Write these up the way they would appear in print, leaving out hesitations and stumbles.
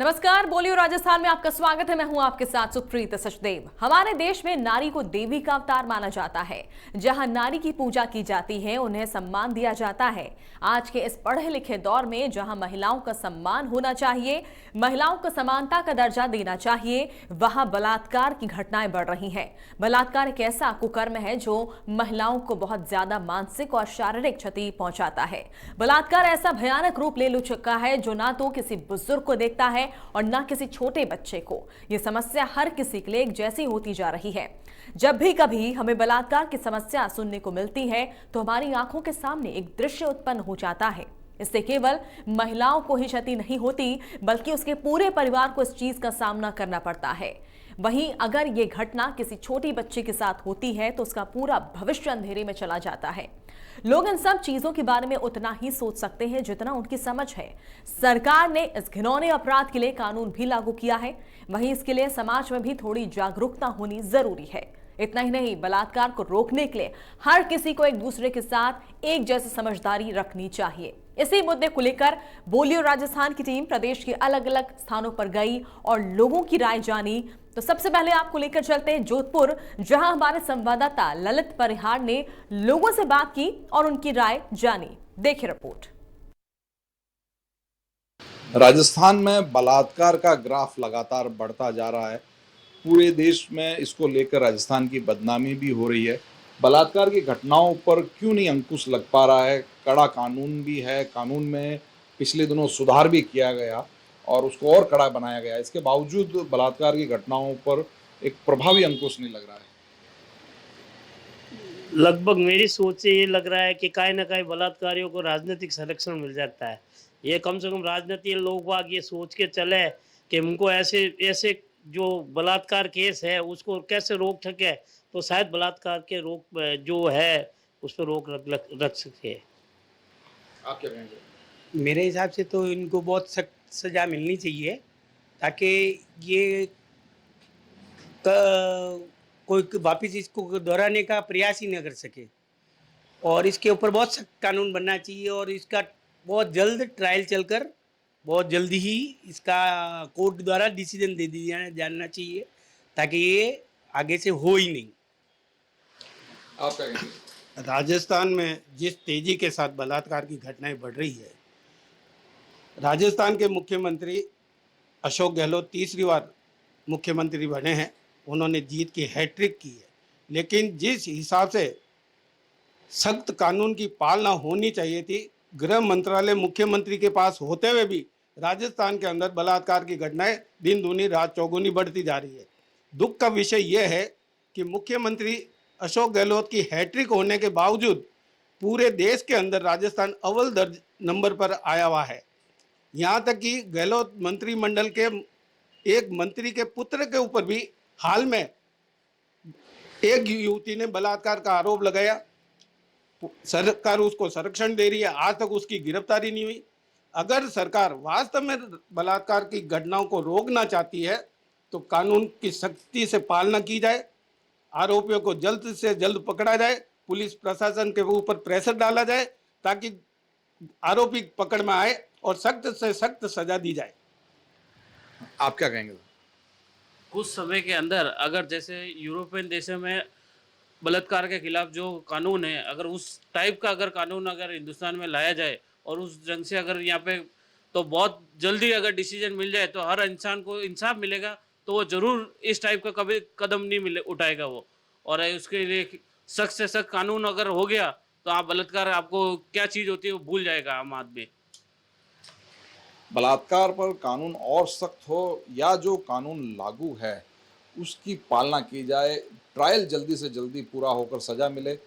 नमस्कार, बोलियो राजस्थान में आपका स्वागत है। मैं हूं आपके साथ सुप्रीत सचदेव। हमारे देश में नारी को देवी का अवतार माना जाता है। जहां नारी की पूजा की जाती है, उन्हें सम्मान दिया जाता है। आज के इस पढ़े लिखे दौर में जहां महिलाओं का सम्मान होना चाहिए, महिलाओं को समानता का दर्जा देना चाहिए, वहां बलात्कार की घटनाएं बढ़ रही हैं। बलात्कार एक ऐसा कुकर्म है जो महिलाओं को बहुत ज्यादा मानसिक और शारीरिक क्षति पहुंचाता है। बलात्कार ऐसा भयानक रूप ले चुका है जो ना तो किसी बुजुर्ग को देखता है और ना किसी छोटे बच्चे को। यह समस्या हर किसी के लिए एक जैसी होती जा रही है। जब भी कभी हमें बलात्कार की समस्या सुनने को मिलती है तो हमारी आंखों के सामने एक दृश्य उत्पन्न हो जाता है। इससे केवल महिलाओं को ही क्षति नहीं होती, बल्कि उसके पूरे परिवार को इस चीज का सामना करना पड़ता है। वहीं अगर ये घटना किसी छोटी बच्चे के साथ होती है तो उसका पूरा भविष्य अंधेरे में चला जाता है। लोग इन सब चीजों के बारे में उतना ही सोच सकते हैं जितना उनकी समझ है। सरकार ने इस घिनौने अपराध के लिए कानून भी लागू किया है। वहीं इसके लिए समाज में भी थोड़ी जागरूकता होनी जरूरी है। इतना ही नहीं, बलात्कार को रोकने के लिए हर किसी को एक दूसरे के साथ एक जैसी समझदारी रखनी चाहिए। इसी मुद्दे को लेकर बोलियो राजस्थान की टीम प्रदेश के अलग अलग स्थानों पर गई और लोगों की राय जानी। तो सबसे पहले आपको लेकर चलते हैं जोधपुर, जहां हमारे संवाददाता ललित परिहार ने लोगों से बात की और उनकी राय जानी। देखिए रिपोर्ट। राजस्थान में बलात्कार का ग्राफ लगातार बढ़ता जा रहा है। पूरे देश में इसको लेकर राजस्थान की बदनामी भी हो रही है। बलात्कार की घटनाओं पर क्यों नहीं अंकुश लग पा रहा है? कड़ा कानून भी है, कानून में पिछले दिनों सुधार भी किया गया और उसको और कड़ा बनाया गया। इसके बावजूद बलात्कार की घटनाओं पर एक प्रभावी अंकुश नहीं लग रहा है। लगभग मेरी सोच से ये लग रहा है कि काहे न काहे बलात्कारियों को राजनीतिक संरक्षण मिल जाता है। ये कम से कम राजनीति लोग बाग ये सोच के चले कि उनको ऐसे ऐसे जो बलात्कार केस है उसको कैसे रोक सके, तो शायद बलात्कार के रोक जो है उस पर रोक रख सके। आप क्या कहेंगे? मेरे हिसाब से तो इनको बहुत सख्त सज़ा मिलनी चाहिए ताकि ये कोई वापस इसको दोहराने का प्रयास ही न कर सके। और इसके ऊपर बहुत सख्त कानून बनना चाहिए और इसका बहुत जल्द ट्रायल चलकर बहुत जल्दी ही इसका कोर्ट द्वारा डिसीजन दे दिया जाना चाहिए ताकि ये आगे से हो ही नहीं। आप क्या कहेंगे? राजस्थान में जिस तेजी के साथ बलात्कार की घटनाएं बढ़ रही है, राजस्थान के मुख्यमंत्री अशोक गहलोत तीसरी बार मुख्यमंत्री बने हैं। उन्होंने जीत की हैट्रिक की है, लेकिन जिस हिसाब से सख्त कानून की पालना होनी चाहिए थी, गृह मंत्रालय मुख्यमंत्री के पास होते हुए भी राजस्थान के अंदर बलात्कार की घटनाएं दिन दूनी रात चौगुनी बढ़ती जा रही है। दुख का विषय यह है कि मुख्यमंत्री अशोक गहलोत की हैट्रिक होने के बावजूद पूरे देश के अंदर राजस्थान अव्वल दर्ज नंबर पर आया हुआ है। यहाँ तक कि गहलोत मंत्रिमंडल के एक मंत्री के पुत्र के ऊपर भी हाल में एक युवती ने बलात्कार का आरोप लगाया। सरकार उसको संरक्षण दे रही है, आज तक उसकी गिरफ्तारी नहीं हुई। अगर सरकार वास्तव में बलात्कार की घटनाओं को रोकना चाहती है तो कानून की सख्ती से पालना की जाए, आरोपियों को जल्द से जल्द पकड़ा जाए, पुलिस प्रशासन के ऊपर प्रेशर डाला जाए ताकि आरोपी पकड़ में आए और सख्त से सख्त सजा दी जाए। आप क्या कहेंगे? कुछ समय के अंदर अगर जैसे यूरोपियन देशों में बलात्कार के खिलाफ जो कानून है, अगर उस टाइप का अगर कानून अगर हिंदुस्तान में लाया जाए और उस ढंग से अगर यहाँ पे तो बहुत जल्दी अगर डिसीजन मिल जाए तो हर इंसान को इंसाफ मिलेगा, तो वो जरूर इस टाइप का कभी कदम नहीं मिले उठाएगा वो। और उसके लिए सख्त से सख्त कानून अगर हो गया तो आप बलात्कार आपको क्या चीज़ होती है वो भूल जाएगा आम आदमी। बलात्कार पर कानून और सख्त हो या जो कानून लागू है उसकी पालना की जाए, ट्रायल जल्दी से जल्दी पूरा होकर सजा मिले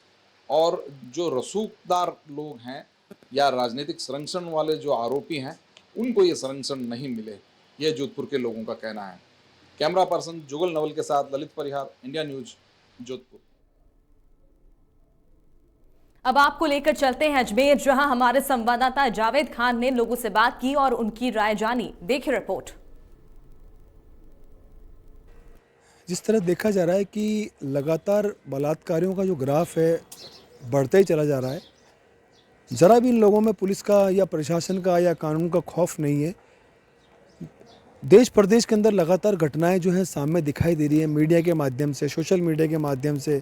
और जो रसूखदार लोग हैं या राजनीतिक संरक्षण वाले जो आरोपी हैं उनको ये संरक्षण नहीं मिले, ये जोधपुर के लोगों का कहना है। कैमरा पर्सन जुगल नवल के साथ ललित परिहार, इंडिया न्यूज, जोधपुर। अब आपको लेकर चलते हैं अजमेर, जहां हमारे संवाददाता जावेद खान ने लोगों से बात की और उनकी राय जानी। देखिए रिपोर्ट। जिस तरह देखा जा रहा है कि लगातार बलात्कारियों का जो ग्राफ है बढ़ता ही चला जा रहा है, ज़रा भी इन लोगों में पुलिस का या प्रशासन का या कानून का खौफ नहीं है। देश प्रदेश के अंदर लगातार घटनाएं जो हैं सामने दिखाई दे रही हैं, मीडिया के माध्यम से, सोशल मीडिया के माध्यम से,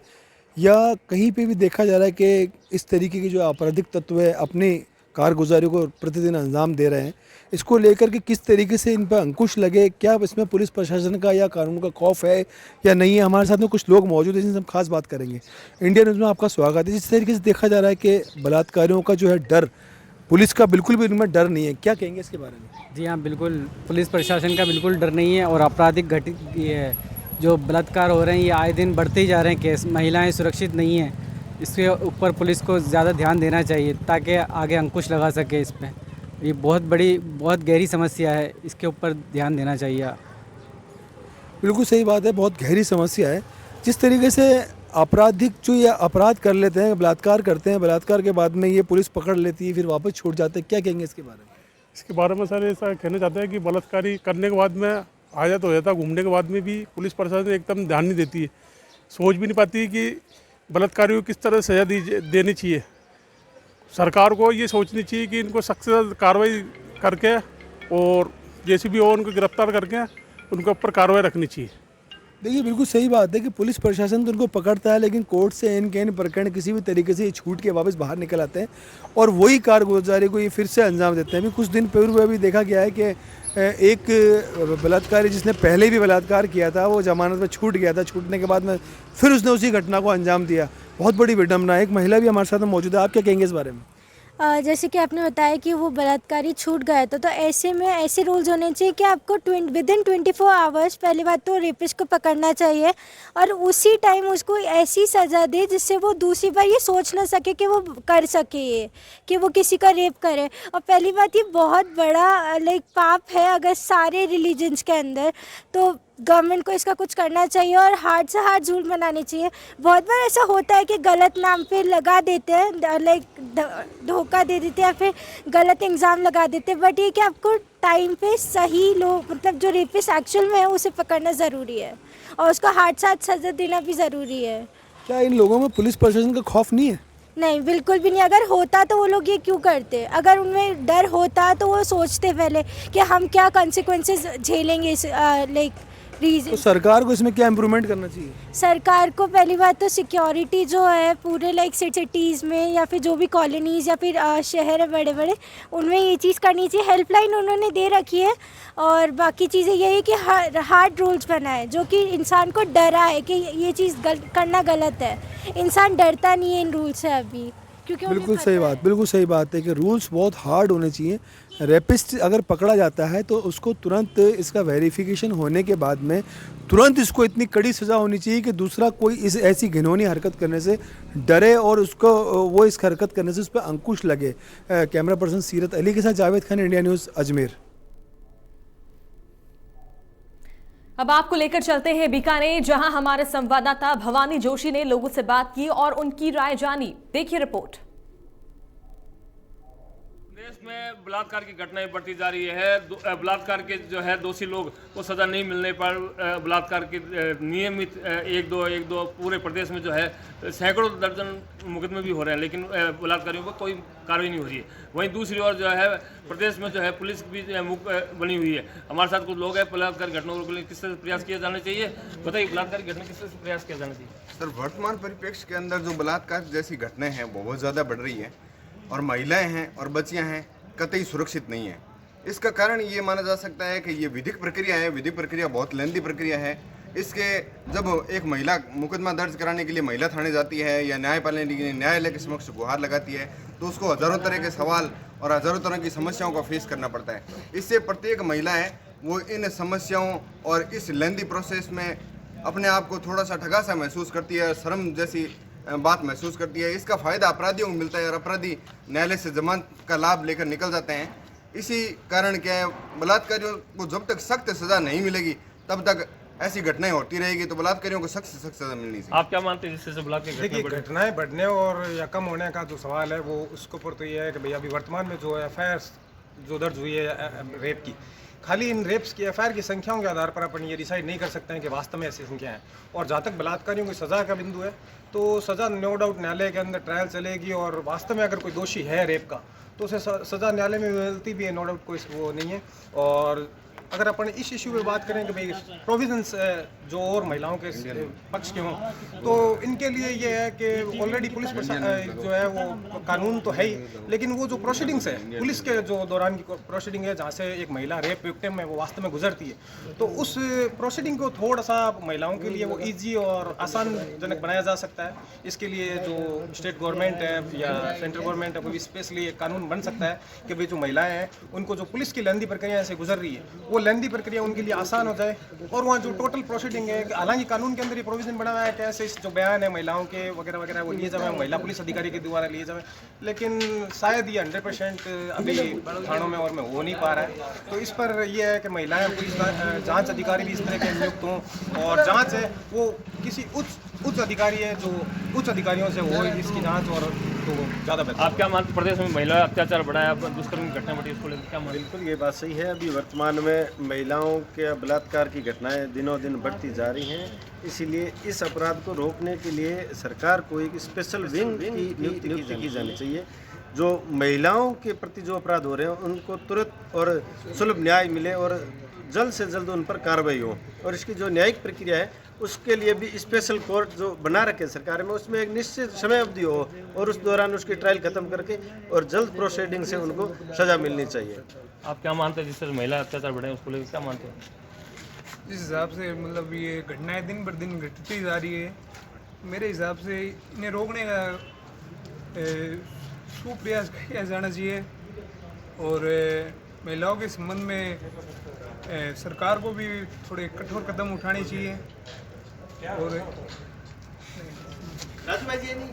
या कहीं पे भी देखा जा रहा है कि इस तरीके के जो आपराधिक तत्व है अपनी कारगुजारी को प्रतिदिन अंजाम दे रहे हैं। इसको लेकर के किस तरीके से इन पर अंकुश लगे, क्या इसमें पुलिस प्रशासन का या कानून का खौफ है या नहीं है? हमारे साथ में कुछ लोग मौजूद हैं जिनसे हम खास बात करेंगे। इंडिया न्यूज़ में आपका स्वागत है। जिस तरीके से देखा जा रहा है कि बलात्कारियों का जो है डर, पुलिस का बिल्कुल भी इनमें डर नहीं है, क्या कहेंगे इसके बारे में? जी हाँ, बिल्कुल पुलिस प्रशासन का बिल्कुल डर नहीं है और आपराधिक ये जो बलात्कार हो रहे हैं ये आए दिन बढ़ते ही जा रहे हैं केस। महिलाएं सुरक्षित नहीं हैं, इसके ऊपर पुलिस को ज़्यादा ध्यान देना चाहिए ताकि आगे अंकुश लगा सके इस पर। ये बहुत बड़ी, बहुत गहरी समस्या है, इसके ऊपर ध्यान देना चाहिए। बिल्कुल सही बात है, बहुत गहरी समस्या है। जिस तरीके से आपराधिक जो ये अपराध कर लेते हैं, बलात्कार करते हैं, बलात्कार के बाद में ये पुलिस पकड़ लेती है, फिर वापस छूट जाते हैं, क्या कहेंगे इसके बारे में? इसके बारे में सर ऐसा कहना चाहते हैं कि बलात्कारी करने के बाद में आया तो हो जाता, घूमने के बाद में भी पुलिस प्रशासन एकदम ध्यान नहीं देती है, सोच भी नहीं पाती कि बलात्कारियों को किस तरह सज़ा देनी चाहिए। सरकार को ये सोचनी चाहिए कि इनको सख्त से कार्रवाई करके और जैसे भी हो उनको गिरफ्तार करके उनके ऊपर कार्रवाई रखनी चाहिए। देखिए, बिल्कुल सही बात है कि पुलिस प्रशासन तो उनको पकड़ता है, लेकिन कोर्ट से इनके इन प्रकरण किसी भी तरीके से छूट के वापस बाहर निकल आते हैं और वही कारगुजारी को ये फिर से अंजाम देते हैं। अभी कुछ दिन पूर्व अभी देखा गया है कि एक बलात्कारी जिसने पहले भी बलात्कार किया था वो जमानत में छूट गया था, छूटने के बाद में फिर उसने उसी घटना को अंजाम दिया। बहुत बड़ी विडम्बना है। एक महिला भी हमारे साथ मौजूद है, आप क्या कहेंगे इस बारे में? जैसे कि आपने बताया कि वो बलात्कारी छूट गए तो ऐसे में ऐसे रूल्स होने चाहिए कि आपको विदिन 24 आवर्स पहली बात तो रेपिस्ट को पकड़ना चाहिए और उसी टाइम उसको ऐसी सज़ा दे जिससे वो दूसरी बार ये सोच ना सके कि वो कर सके, ये कि वो किसी का रेप करे। और पहली बात ये बहुत बड़ा पाप है अगर सारे रिलीजन्स के अंदर, तो गवर्नमेंट को इसका कुछ करना चाहिए और हार्ड से हार्ड रूल बनाने चाहिए। बहुत बार ऐसा होता है कि गलत नाम पे लगा देते हैं, धोखा दे देते हैं या फिर गलत इल्ज़ाम लगा देते हैं, बट ये कि आपको टाइम पे सही लोग, मतलब जो रेपिस्ट एक्चुअल में है उसे पकड़ना ज़रूरी है और उसको हार्ड से हार्ड सज़ा देना भी ज़रूरी है। क्या इन लोगों में पुलिस प्रशासन का खौफ नहीं है? नहीं, बिल्कुल भी नहीं। अगर होता तो वो लोग ये क्यों करते? अगर उनमें डर होता तो वो सोचते पहले कि हम क्या कॉन्सिक्वेंसेस झेलेंगे इस तो सरकार को इसमें क्या इम्प्रूवमेंट करना चाहिए? सरकार को पहली बात तो सिक्योरिटी जो है पूरे सिटीज़ में या फिर जो भी कॉलोनीज़ या फिर शहर है बड़े बड़े, उनमें ये चीज़ करनी चाहिए। हेल्पलाइन उन्होंने दे रखी है और बाकी चीज़ें यही है कि हार्ड रूल्स बनाए जो कि इंसान को डराए कि ये चीज़ करना गलत है। इंसान डरता नहीं है इन रूल से अभी, क्योंकि बिल्कुल सही बात, बिल्कुल सही बात है कि रूल्स बहुत हार्ड होने चाहिए। रेपिस्ट अगर पकड़ा जाता है तो उसको तुरंत इसका वेरिफिकेशन होने के बाद में तुरंत इसको इतनी कड़ी सज़ा होनी चाहिए कि दूसरा कोई इस ऐसी घिनौनी हरकत करने से डरे और उसको वो इस हरकत करने से उस पर अंकुश लगे। कैमरा पर्सन सीरत अली के साथ जावेद खान, इंडिया न्यूज़, अजमेर। अब आपको लेकर चलते हैं बीकानेर, जहां हमारे संवाददाता भवानी जोशी ने लोगों से बात की और उनकी राय जानी। देखिए रिपोर्ट। देश में बलात्कार की घटनाएं बढ़ती जा रही है। बलात्कार के जो है दोषी लोग को सजा नहीं मिलने पर बलात्कार के नियमित एक दो पूरे प्रदेश में जो है सैकड़ों दर्जन मुकदमे भी हो रहे हैं, लेकिन बलात्कारियों पर कोई कार्रवाई नहीं हो रही है। वहीं दूसरी ओर जो है प्रदेश में जो है पुलिस भी मुख बनी हुई है। हमारे साथ कुछ लोग हैं, बलात्कार घटनाओं के लिए किस तरह से प्रयास किया जाना चाहिए, बताइए बलात्कार की घटना किस तरह से प्रयास किया जाना चाहिए? सर, वर्तमान परिप्रेक्ष्य के अंदर जो बलात्कार जैसी घटनाएं हैं वो बहुत ज़्यादा बढ़ रही है और महिलाएं हैं और बच्चियां हैं कतई सुरक्षित नहीं है। इसका कारण ये माना जा सकता है कि ये विधिक प्रक्रिया है। विधिक प्रक्रिया बहुत लेंथी प्रक्रिया है। इसके जब एक महिला मुकदमा दर्ज कराने के लिए महिला थाने जाती है या न्यायपालिका के लिए न्यायालय के समक्ष गुहार लगाती है तो उसको हज़ारों तरह के सवाल और हज़ारों तरह की समस्याओं का फेस करना पड़ता है। इससे प्रत्येक महिला है वो इन समस्याओं और इस लेंथी प्रोसेस में अपने आप को थोड़ा सा ठगा सा महसूस करती है, शर्म जैसी बात महसूस करती है। इसका फ़ायदा अपराधियों को मिलता है और अपराधी न्यायालय से जमानत का लाभ लेकर निकल जाते हैं। इसी कारण क्या है, बलात्कारियों को जब तक सख्त सज़ा नहीं मिलेगी तब तक ऐसी घटनाएं होती रहेगी। तो बलात्कारियों को सख्त से सख्त सज़ा मिलनी चाहिए। आप क्या मानते हैं जिससे बलात्कार देखिए, घटनाएं बढ़ने और या कम होने का जो सवाल है वो उसके ऊपर तो ये है कि भैया अभी वर्तमान में जो एफआईआर जो दर्ज हुई है रेप की, खाली इन रेप्स की एफआईआर की संख्याओं के आधार पर अपन ये डिसाइड नहीं कर सकते हैं कि वास्तव में ऐसी संख्या है। और जहाँ तक बलात्कारियों की सज़ा का बिंदु है तो सज़ा नो डाउट न्यायालय के अंदर ट्रायल चलेगी और वास्तव में अगर कोई दोषी है रेप का तो उसे सज़ा न्यायालय में मिलती भी है, नो डाउट कोई वो नहीं है। और अगर अपन इस इशू पे बात करें कि भाई प्रोविजंस जो और महिलाओं के पक्ष के हों, तो इनके लिए ये है कि ऑलरेडी पुलिस जो है वो कानून तो है ही, लेकिन वो जो प्रोसीडिंग्स है पुलिस के जो दौरान की प्रोसीडिंग है जहाँ से एक महिला रेप विक्टिम है वो वास्तव में गुजरती है, तो उस प्रोसीडिंग को थोड़ा सा महिलाओं के लिए वो ईजी और आसान जनक बनाया जा सकता है। इसके लिए जो स्टेट गवर्नमेंट है या सेंट्रल गवर्नमेंट है वो भी स्पेशली एक कानून बन सकता है कि भाई जो महिलाएं हैं उनको जो पुलिस की लेंदी प्रक्रिया से गुजर रही है वो लेंदी प्रक्रिया उनके लिए आसान हो जाए, और वहाँ जो टोटल प्रोसीडिंग है, हालांकि कानून के अंदर ये प्रोविजन बना हुआ है कि ऐसे जो बयान है महिलाओं के वगैरह वगैरह वो लिए जाए, महिला पुलिस अधिकारी के द्वारा लिए जाए, लेकिन शायद ये 100% अभी थानों में और में हो नहीं पा रहा है। तो इस पर यह है कि महिलाएं पुलिस जांच अधिकारी भी इस तरह के नियुक्त हों, और जांच है वो किसी उच्च अधिकारी है जो उच्च अधिकारियों से हो इसकी जांच, और तो ज़्यादा बेहतर। आप क्या मानते प्रदेश में महिला अत्याचार बढ़ा है, दुष्कर्म की घटना बढ़ी, इसको लेकर क्या मानते? बिल्कुल ये बात सही है। अभी वर्तमान में महिलाओं के बलात्कार की घटनाएं दिनों दिन बढ़ती जा रही हैं, इसीलिए इस अपराध को रोकने के लिए सरकार को एक स्पेशल विंग की नियुक्ति की जानी चाहिए। जो महिलाओं के प्रति जो अपराध हो रहे हैं उनको तुरंत और सुलभ न्याय मिले और जल्द से जल्द उन पर कार्रवाई हो, और इसकी जो न्यायिक प्रक्रिया है उसके लिए भी स्पेशल कोर्ट जो बना रखे सरकार में उसमें एक निश्चित समय अवधि हो और उस दौरान उसकी ट्रायल खत्म करके और जल्द प्रोसीडिंग से उनको सजा मिलनी चाहिए। आप क्या मानते हैं जिस तरह महिला अत्याचार बढ़े उसको लेकर क्या मानते हैं? जिस हिसाब से मतलब ये घटनाएं दिन पर दिन घटती जा रही है, मेरे हिसाब से इन्हें रोकने का सुप्रयास किया जाना चाहिए, और महिलाओं के संबंध में सरकार को भी थोड़े कठोर कदम उठाने चाहिए। और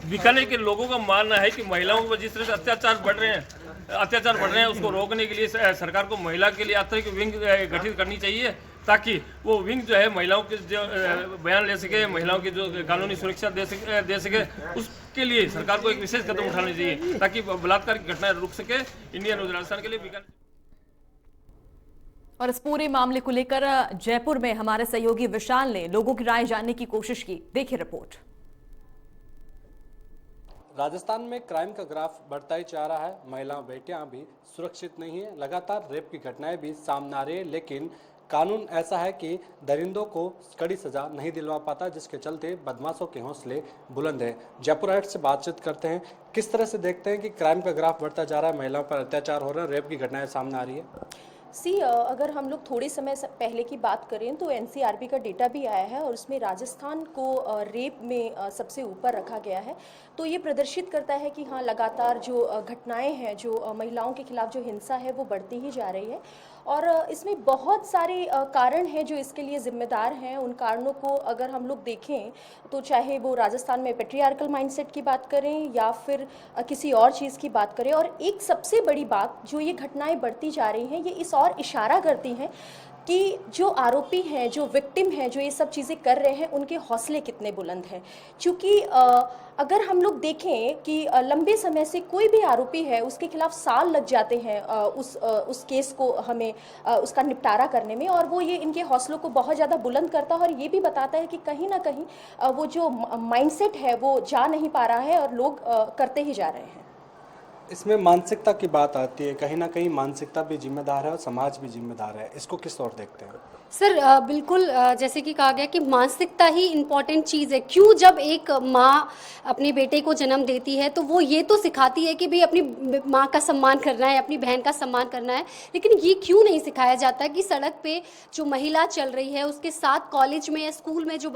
बीकानेर के लोगों का मानना है कि महिलाओं पर जिस तरह से अत्याचार बढ़ रहे हैं उसको रोकने के लिए सरकार को महिला के लिए आतंरिक विंग गठित करनी चाहिए, ताकि वो विंग जो है महिलाओं के जो बयान ले सके, महिलाओं की जो कानूनी सुरक्षा दे सके, उसके लिए सरकार को एक विशेष कदम उठाना चाहिए ताकि बलात्कार की घटनाएं रुक सके। इंडिया न्यूज़ राजस्थान के लिए बीकानेर। और इस पूरे मामले को लेकर जयपुर में हमारे सहयोगी विशाल ने लोगों की राय जानने की कोशिश की। देखिए रिपोर्ट। राजस्थान में क्राइम का ग्राफ बढ़ता ही जा रहा है। महिला बेटियां भी सुरक्षित नहीं है। लगातार रेप की घटनाएं भी सामने आ रही है, लेकिन कानून ऐसा है कि दरिंदों को कड़ी सजा नहीं दिलवा पाता, जिसके चलते बदमाशों के हौसले बुलंद हैं। जयपुर हाट से बातचीत करते हैं, किस तरह से देखते हैं कि क्राइम का ग्राफ बढ़ता जा रहा है, महिलाओं पर अत्याचार हो रहा है, रेप की घटनाएं सामने आ रही है। अगर हम लोग थोड़े समय पहले की बात करें तो एनसीआरबी का डेटा भी आया है और उसमें राजस्थान को रेप में सबसे ऊपर रखा गया है। तो ये प्रदर्शित करता है कि हाँ, लगातार जो घटनाएं हैं, जो महिलाओं के खिलाफ जो हिंसा है वो बढ़ती ही जा रही है, और इसमें बहुत सारे कारण हैं जो इसके लिए जिम्मेदार हैं। उन कारणों को अगर हम लोग देखें तो चाहे वो राजस्थान में पेट्रियार्कल माइंडसेट की बात करें या फिर किसी और चीज़ की बात करें, और एक सबसे बड़ी बात जो ये घटनाएं बढ़ती जा रही हैं, ये इस और इशारा करती हैं कि जो आरोपी हैं, जो विक्टिम हैं, जो ये सब चीज़ें कर रहे हैं, उनके हौसले कितने बुलंद हैं। क्योंकि अगर हम लोग देखें कि लंबे समय से कोई भी आरोपी है उसके खिलाफ साल लग जाते हैं उस केस को हमें उसका निपटारा करने में, और वो ये इनके हौसलों को बहुत ज़्यादा बुलंद करता है और ये भी बताता है कि कहीं ना कहीं वो जो माइंडसेट है वो जा नहीं पा रहा है और लोग करते ही जा रहे हैं। इसमें मानसिकता की बात आती है, कहीं ना कहीं मानसिकता भी जिम्मेदार है और समाज भी जिम्मेदार है। इसको किस तौर देखते हैं? सर बिल्कुल, जैसे कि कहा गया कि मानसिकता ही इम्पॉर्टेंट चीज़ है। क्यों जब एक माँ अपने बेटे को जन्म देती है तो वो ये तो सिखाती है कि भाई अपनी माँ का सम्मान करना है, अपनी बहन का सम्मान करना है, लेकिन ये क्यों नहीं सिखाया जाता कि सड़क पे जो महिला चल रही है उसके साथ कॉलेज में या स्कूल में जो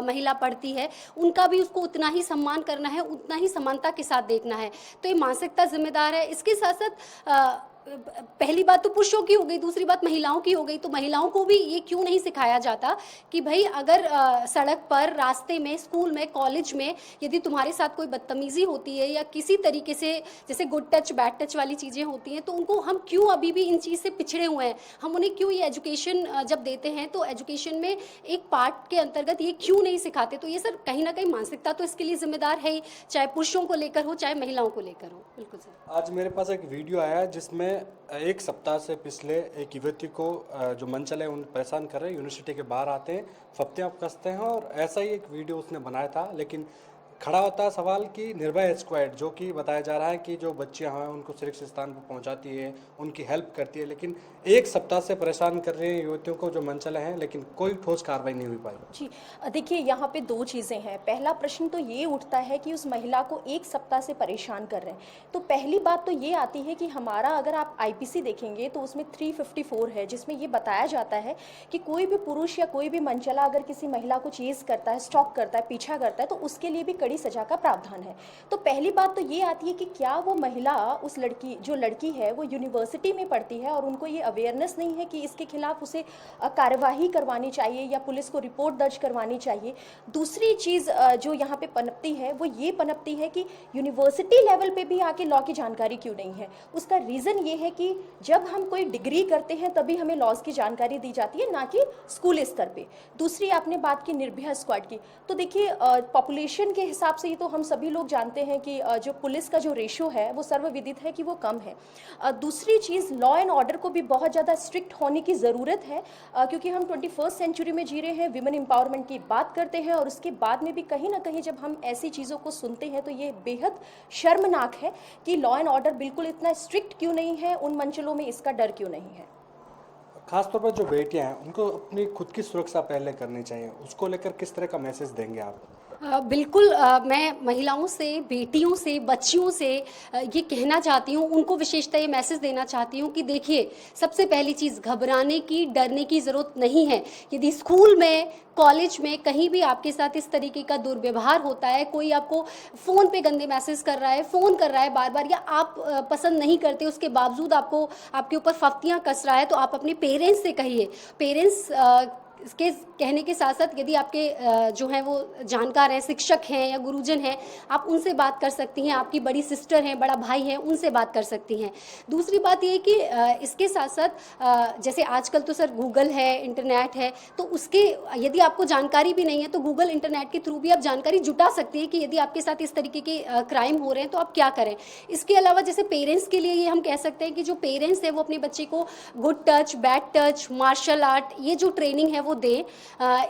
महिला पढ़ती है उनका भी उसको उतना ही सम्मान करना है, उतना ही समानता के साथ देखना है। तो ये मानसिकता जिम्मेदार है। इसके साथ साथ पहली बात तो पुरुषों की हो गई, दूसरी बात महिलाओं की हो गई। तो महिलाओं को भी ये क्यों नहीं सिखाया जाता कि भाई अगर सड़क पर, रास्ते में, स्कूल में, कॉलेज में यदि तुम्हारे साथ कोई बदतमीज़ी होती है या किसी तरीके से जैसे गुड टच बैड टच वाली चीज़ें होती हैं तो उनको हम क्यों अभी भी इन चीज़ से पिछड़े हुए हैं, हम उन्हें क्यों ये एजुकेशन जब देते हैं तो एजुकेशन में एक पार्ट के अंतर्गत ये क्यों नहीं सिखाते। तो ये सर कहीं ना कहीं मानसिकता तो इसके लिए जिम्मेदार है ही, चाहे पुरुषों को लेकर हो चाहे महिलाओं को लेकर हो। बिल्कुल सर। आज मेरे पास एक वीडियो आया है जिसमें एक सप्ताह से पिछले एक युवती को जो मंचल है उन परेशान कर रहे हैं, यूनिवर्सिटी के बाहर आते हैं, फप्तियाँ कसते हैं, और ऐसा ही एक वीडियो उसने बनाया था। लेकिन खड़ा होता है सवाल कि निर्भया स्क्वाड, जो कि बताया जा रहा है कि जो बच्चियां हैं उनको सुरक्षित स्थान पर पहुंचाती है, उनकी हेल्प करती है, लेकिन एक सप्ताह से परेशान कर रहे हैं युवतियों को जो मंचले हैं, लेकिन कोई ठोस कार्रवाई नहीं हुई पाई। जी देखिए, यहाँ पे दो चीज़ें हैं। पहला प्रश्न तो ये उठता है कि उस महिला को एक सप्ताह से परेशान कर रहे हैं, तो पहली बात तो ये आती है कि हमारा अगर आप आईपीसी देखेंगे तो उसमें 354 है, जिसमें ये बताया जाता है कि कोई भी पुरुष या कोई भी मंचला अगर किसी महिला को चेज़ करता है, स्टॉक करता है, पीछा करता है, तो उसके लिए भी कड़ी सजा का प्रावधान है। तो पहली बात तो ये आती है कि क्या वो महिला, उस लड़की, जो लड़की है वो यूनिवर्सिटी में पढ़ती है और उनको ये अवेयरनेस नहीं है कि इसके खिलाफ उसे कार्यवाही करवानी चाहिए या पुलिस को रिपोर्ट दर्ज करवानी चाहिए। दूसरी चीज़ जो यहाँ पे पनपती है वो ये पनपती है कि यूनिवर्सिटी लेवल पे भी आके लॉ की जानकारी क्यों नहीं है। उसका रीज़न ये है कि जब हम कोई डिग्री करते हैं तभी हमें लॉज की जानकारी दी जाती है, ना कि स्कूल स्तर पे। दूसरी आपने बात की निर्भया स्क्वाड की, तो देखिए पॉपुलेशन के हिसाब से ही तो हम सभी लोग जानते हैं कि जो पुलिस का जो रेशो है वो सर्वविदित है कि वो कम है। दूसरी चीज़, लॉ एंड ऑर्डर को भी बहुत ज़्यादा स्ट्रिक्ट होने की ज़रूरत है, क्योंकि हम 21st सेंचुरी में जी रहे हैं, विमेन एम्पावरमेंट की बात करते हैं, और उसके बाद में भी कहीं ना कहीं जब हम ऐसी चीज़ों को सुनते हैं तो ये बेहद शर्मनाक है कि लॉ एंड ऑर्डर बिल्कुल इतना स्ट्रिक्ट क्यों नहीं है, उन मंचलों में इसका डर क्यों नहीं है। खासतौर पर जो बेटियां हैं उनको अपनी खुद की सुरक्षा पहले करनी चाहिए, उसको लेकर किस तरह का मैसेज देंगे आप? बिल्कुल, मैं महिलाओं से, बेटियों से, बच्चियों से ये कहना चाहती हूँ, उनको विशेषतः ये मैसेज देना चाहती हूँ कि देखिए, सबसे पहली चीज़, घबराने की, डरने की ज़रूरत नहीं है। यदि स्कूल में, कॉलेज में कहीं भी आपके साथ इस तरीके का दुर्व्यवहार होता है, कोई आपको फ़ोन पे गंदे मैसेज कर रहा है, फ़ोन कर रहा है बार बार, या आप पसंद नहीं करते उसके बावजूद आपको, आपके ऊपर फफ्तियाँ कस रहा है, तो आप अपने पेरेंट्स से कहिए। पेरेंट्स इसके कहने के साथ साथ यदि आपके जो हैं वो जानकार हैं, शिक्षक हैं या गुरुजन हैं, आप उनसे बात कर सकती हैं। आपकी बड़ी सिस्टर हैं, बड़ा भाई हैं, उनसे बात कर सकती हैं। दूसरी बात ये कि इसके साथ साथ जैसे आजकल तो सर गूगल है, इंटरनेट है, तो उसके यदि आपको जानकारी भी नहीं है तो गूगल, इंटरनेट के थ्रू भी आप जानकारी जुटा सकती हैं कि यदि आपके साथ इस तरीके के क्राइम हो रहे हैं तो आप क्या करें। इसके अलावा जैसे पेरेंट्स के लिए ये हम कह सकते हैं कि जो पेरेंट्स हैं वो अपने बच्चे को good touch, bad touch, martial art, ये जो ट्रेनिंग है वो दें।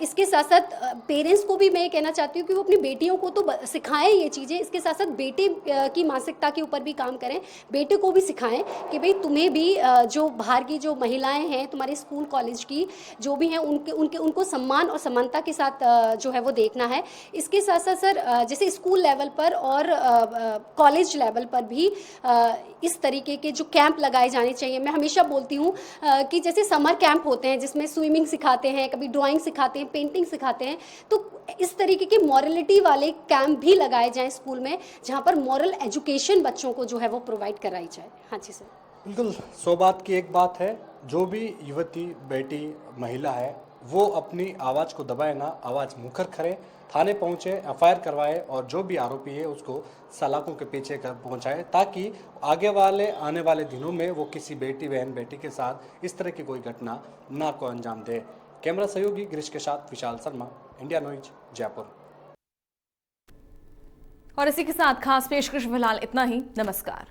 इसके साथ साथ पेरेंट्स को भी मैं कहना चाहती हूँ कि वो अपनी बेटियों को तो सिखाएं ये चीज़ें, इसके साथ साथ बेटे की मानसिकता के ऊपर भी काम करें। बेटे को भी सिखाएं कि भाई तुम्हें भी जो बाहर की जो महिलाएं हैं, तुम्हारे स्कूल कॉलेज की जो भी हैं, उनको सम्मान और समानता के साथ जो है वो देखना है। इसके साथ साथ सर जैसे स्कूल लेवल पर और कॉलेज लेवल पर भी इस तरीके के जो कैंप लगाए जाने चाहिए। मैं हमेशा बोलती हूँ कि जैसे समर कैंप होते हैं जिसमें स्विमिंग सिखाते हैं, कभी ड्राइंग सिखाते हैं, पेंटिंग सिखाते हैं, तो इस तरीके के मॉरलिटी वाले कैंप भी लगाए जाएं स्कूल में, जहाँ पर मॉरल एजुकेशन बच्चों को जो है वो प्रोवाइड कराई जाए। हाँ जी सर, बिल्कुल। 100 बात की एक बात है, जो भी युवती, बेटी, महिला है वो अपनी आवाज़ को दबाए ना, आवाज़ मुखर करे, थाने पहुँचे, FIR करवाए और जो भी आरोपी है उसको सलाखों के पीछे कर पहुँचाए, ताकि आने वाले दिनों में वो किसी बेटी, बहन, बेटी के साथ इस तरह की कोई घटना ना को अंजाम दे। कैमरा सहयोगी गिरीश के साथ विशाल शर्मा, इंडिया न्यूज, जयपुर। और इसी के साथ खास पेशकश फिलहाल इतना ही। नमस्कार।